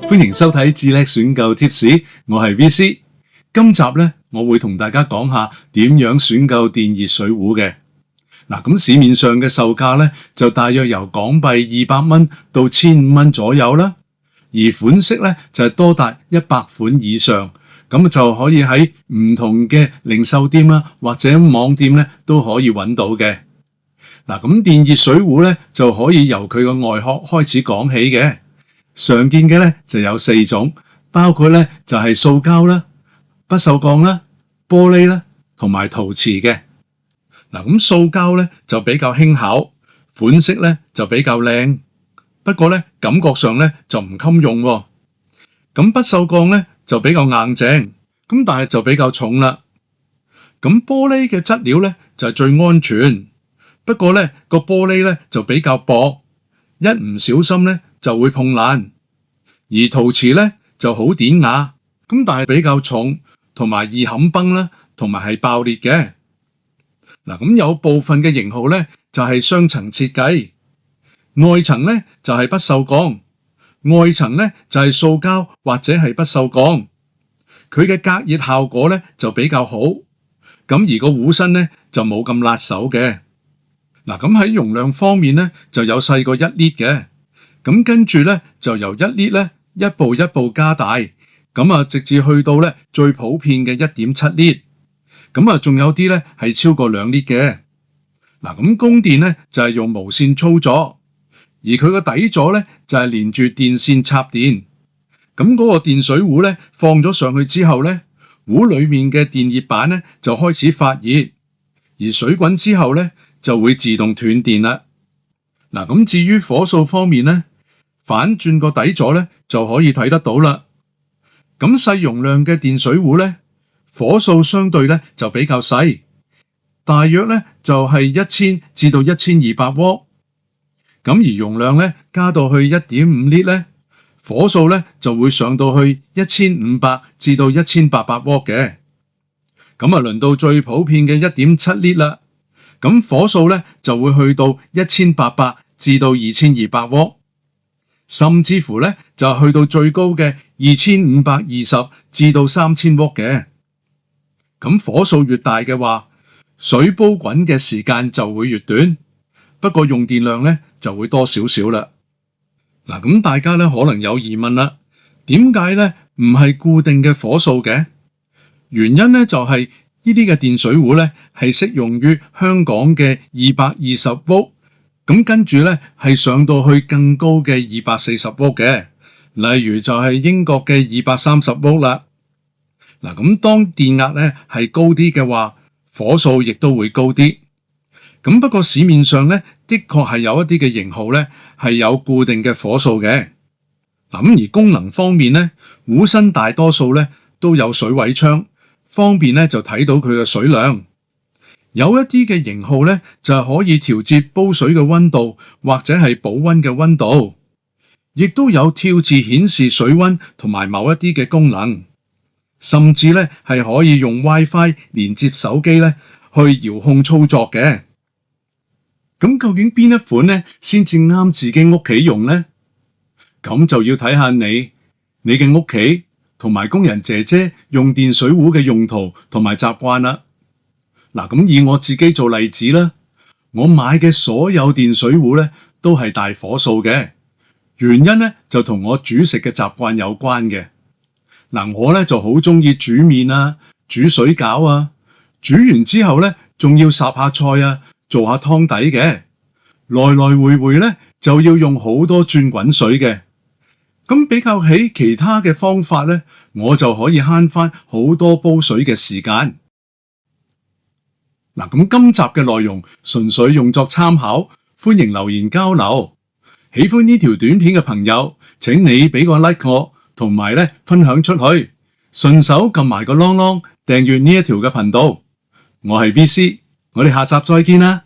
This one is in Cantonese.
歡迎收睇智叻選購貼士，我係 VC。今集咧，我會同大家講下點樣選購電熱水壺嘅。嗱，咁市面上嘅售價咧就大約由港幣200蚊到1500蚊左右啦，而款式咧就係多達100款以上，咁就可以喺唔同嘅零售店啦或者網店咧都可以揾到嘅。嗱，咁電熱水壺咧就可以由佢個外殼開始講起嘅。常見嘅咧就有4種，包括咧就係塑膠啦、不鏽鋼啦、玻璃啦同埋陶瓷嘅。嗱，咁塑膠咧就比較輕巧，款式咧就比較靚，不過咧感覺上咧就唔襟用喎。咁不鏽鋼咧就比較硬淨，咁但係就比較重啦。咁玻璃嘅質料咧就係最安全，不過咧個玻璃咧就比較薄，一唔小心咧就會碰爛。而陶瓷咧就好典雅，咁但係比較重，同埋易冚崩啦，同埋係爆裂嘅。嗱，咁有部分嘅型號咧就係雙層設計，外層咧就係不鏽鋼，外層咧就係塑膠或者係不鏽鋼。佢嘅隔熱效果咧就比較好，咁而個壺身咧就冇咁辣手嘅。嗱，咁喺容量方面咧就有細過1 lit 嘅。咁跟住咧就由1 lit 咧一步一步加大，咁直至去到咧最普遍嘅 1.7 lit， 咁仲有啲咧係超過2 lit 嘅。嗱，咁供電咧就係用無線操作，而佢個底座咧就係連住電線插電。咁嗰個電水壺咧放咗上去之後咧，壺裏面嘅電熱板咧就開始發熱，而水滾之後咧就會自動斷電啦。嗱，咁至於火數方面咧，反轉個底座咧就可以睇得到啦。咁細容量嘅電水壺咧，火數相對咧就比較細，大約咧就係1000至到1200瓦。咁而容量咧加到去 1.5 lit 咧，火數咧就會上到去1500至到1800瓦嘅。咁輪到最普遍嘅 1.7 lit 啦，咁火數咧就會去到1800至到2200瓦。甚至乎咧就去到最高嘅2520至到3000瓦嘅。咁火數越大嘅話，水煲滾嘅時間就會越短，不過用電量咧就會多少少啦。嗱，咁大家咧可能有疑問啦，點解咧唔係固定嘅火數嘅？原因咧就係呢啲嘅電水壺咧係適用於香港嘅220瓦。咁跟住咧係上到去更高嘅240瓦嘅，例如就係英國嘅230瓦啦。嗱，咁當電壓咧係高啲嘅話，火數亦都會高啲。咁不過市面上咧的確係有一啲嘅型號咧係有固定嘅火數嘅。嗱，咁而功能方面咧，壺身大多數咧都有水位槍，方便咧就睇到佢嘅水量。有一啲嘅型號咧就係可以調節煲水嘅溫度或者係保溫嘅溫度，亦都有跳字顯示水溫同埋某一啲嘅功能，甚至咧係可以用 WiFi 連接手機咧去遙控操作嘅。咁究竟邊一款咧先至啱自己屋企用呢？咁就要睇下你嘅屋企同埋工人姐姐用電水壺嘅用途同埋習慣啦。嗱，咁以我自己做例子啦，我買嘅所有電水壺咧都係大火數嘅，原因咧就同我煮食嘅習慣有關嘅。嗱，我咧就好中意煮麵啊、煮水餃啊，煮完之後咧仲要烚下菜啊，做下湯底嘅，來來回回咧就要用好多轉滾水嘅。咁比較起其他嘅方法咧，我就可以慳翻好多煲水嘅時間。嗱，咁今集嘅內容純粹用作參考，歡迎留言交流。喜歡呢條短片嘅朋友，請你俾個 like 我，同埋咧分享出去，順手撳埋個啷啷訂閱呢一條嘅頻道。我係 VC，我哋下集再見啦。